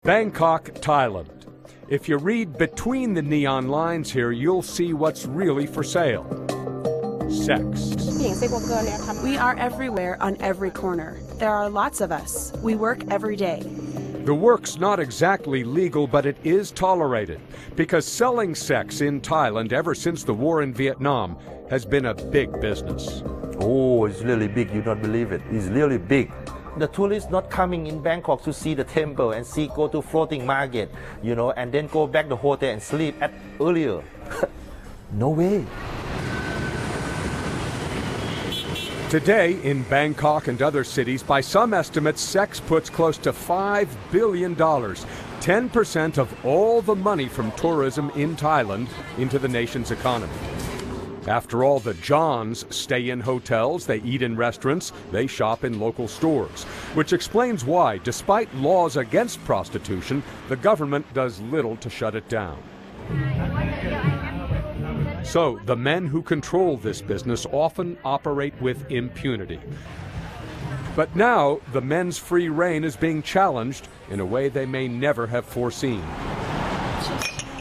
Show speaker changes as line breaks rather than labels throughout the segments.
Bangkok, Thailand. If you read between the neon lines here, you'll see what's really for sale. Sex.
We are everywhere on every corner. There are lots of us. We work every day.
The work's not exactly legal, but it is tolerated, because selling sex in Thailand ever since the war in Vietnam has been a big business.
Oh, it's really big. You don't believe it. It's really big. The tourists not coming in Bangkok to see the temple and go to floating market, and then go back to the hotel and sleep at earlier. No way.
Today, in Bangkok and other cities, by some estimates, sex puts close to $5 billion, 10% of all the money from tourism in Thailand, into the nation's economy. After all, the Johns stay in hotels, they eat in restaurants, they shop in local stores, which explains why, despite laws against prostitution, the government does little to shut it down. So, the men who control this business often operate with impunity. But now, the men's free reign is being challenged in a way they may never have foreseen.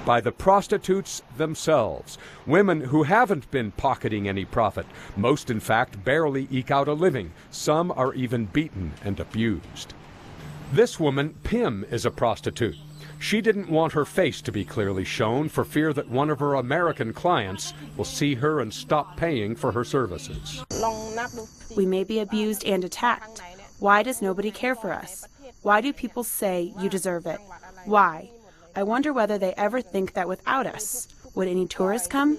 By the prostitutes themselves, women who haven't been pocketing any profit. Most, in fact, barely eke out a living. Some are even beaten and abused. This woman, Pim, is a prostitute. She didn't want her face to be clearly shown for fear that one of her American clients will see her and stop paying for her services.
We may be abused and attacked. Why does nobody care for us? Why do people say you deserve it? Why? I wonder whether they ever think that without us, would any tourists come?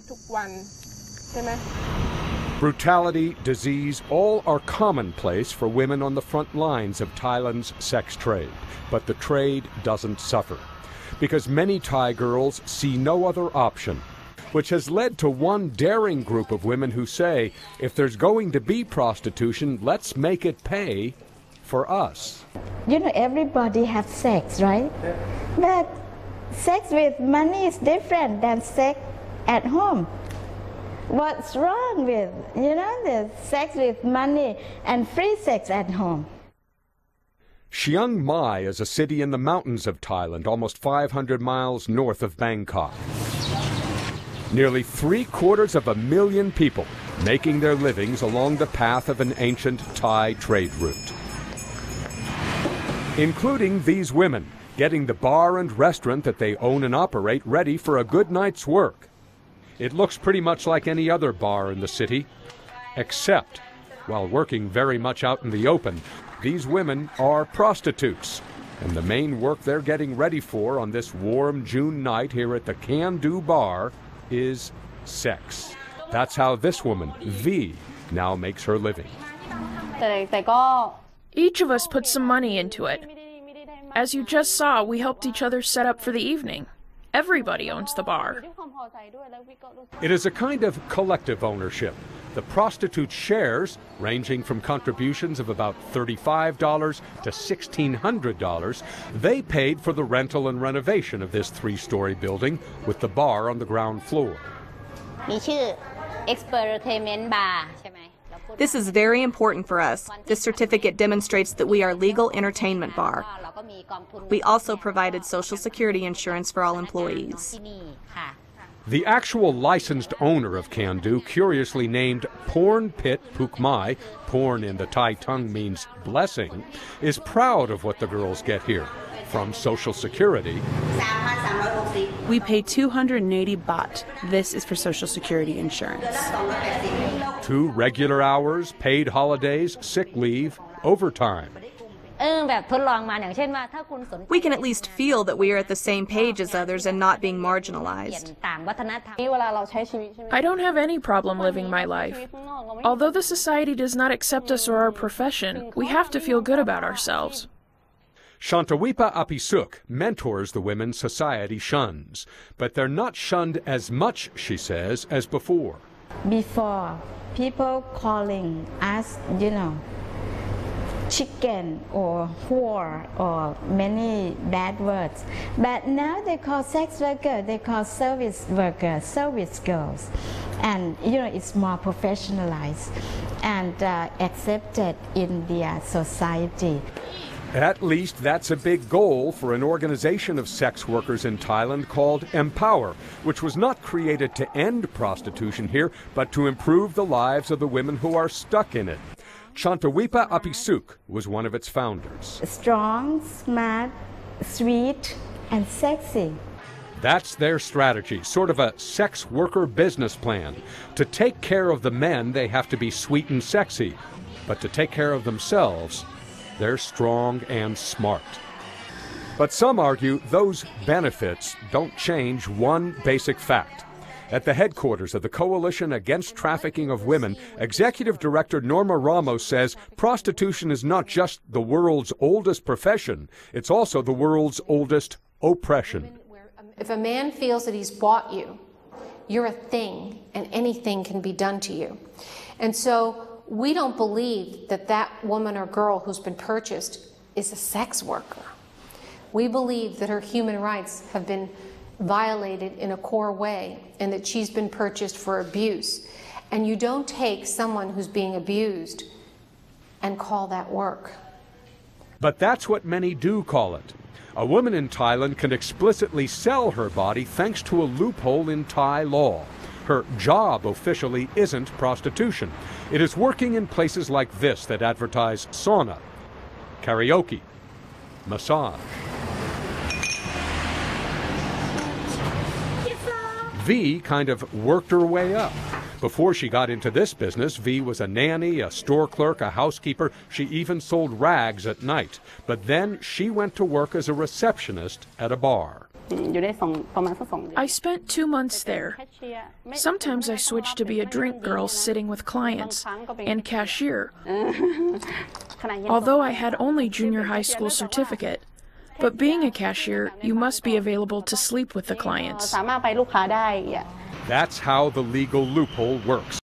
Brutality, disease, all are commonplace for women on the front lines of Thailand's sex trade. But the trade doesn't suffer, because many Thai girls see no other option, which has led to one daring group of women who say, if there's going to be prostitution, let's make it pay for us.
Everybody has sex, right? But sex with money is different than sex at home. What's wrong with, the sex with money and free sex at home?
Chiang Mai is a city in the mountains of Thailand, almost 500 miles north of Bangkok. Nearly 750,000 people making their livings along the path of an ancient Thai trade route. Including these women, getting the bar and restaurant that they own and operate ready for a good night's work. It looks pretty much like any other bar in the city, except, while working very much out in the open, these women are prostitutes, and the main work they're getting ready for on this warm June night here at the Can Do Bar is sex. That's how this woman, V, now makes her living.
Each of us put some money into it. As you just saw, we helped each other set up for the evening. Everybody owns the bar.
It is a kind of collective ownership. The prostitute shares, ranging from contributions of about $35 to $1,600, they paid for the rental and renovation of this 3-story building with the bar on the ground floor.
This is very important for us. This certificate demonstrates that we are legal entertainment bar. We also provided Social Security insurance for all employees.
The actual licensed owner of Can Do, curiously named Porn Pit Puk Mai, porn in the Thai tongue means blessing, is proud of what the girls get here. From Social Security,
We pay 280 baht. This is for Social Security insurance.
to regular hours, paid holidays, sick leave, overtime.
We can at least feel that we are at the same page as others and not being marginalized.
I don't have any problem living my life. Although the society does not accept us or our profession, we have to feel good about ourselves.
Shantawipa Apisuk mentors the women society shuns, but they're not shunned as much, she says, as before.
Before, people calling us, chicken or whore or many bad words. But now they call sex worker, they call service worker, service girls. And it's more professionalized and accepted in their society.
At least that's a big goal for an organization of sex workers in Thailand called Empower, which was not created to end prostitution here, but to improve the lives of the women who are stuck in it. Chantawipa Apisuk was one of its founders.
Strong, smart, sweet, and sexy.
That's their strategy, sort of a sex worker business plan. To take care of the men, they have to be sweet and sexy. But to take care of themselves, they're strong and smart. But some argue those benefits don't change one basic fact. At the headquarters of the Coalition Against Trafficking of Women, Executive Director Norma Ramos says prostitution is not just the world's oldest profession, it's also the world's oldest oppression.
If a man feels that he's bought you, you're a thing, and anything can be done to you. And so we don't believe that that woman or girl who's been purchased is a sex worker. We believe that her human rights have been violated in a core way and that she's been purchased for abuse. And you don't take someone who's being abused and call that work.
But that's what many do call it. A woman in Thailand can explicitly sell her body thanks to a loophole in Thai law. Her job officially isn't prostitution. It is working in places like this that advertise sauna, karaoke, massage. V kind of worked her way up. Before she got into this business, V was a nanny, a store clerk, a housekeeper. She even sold rags at night. But then she went to work as a receptionist at a bar.
I spent 2 months there. Sometimes I switched to be a drink girl sitting with clients and cashier, although I had only junior high school certificate. But being a cashier, you must be available to sleep with the clients.
That's how the legal loophole works.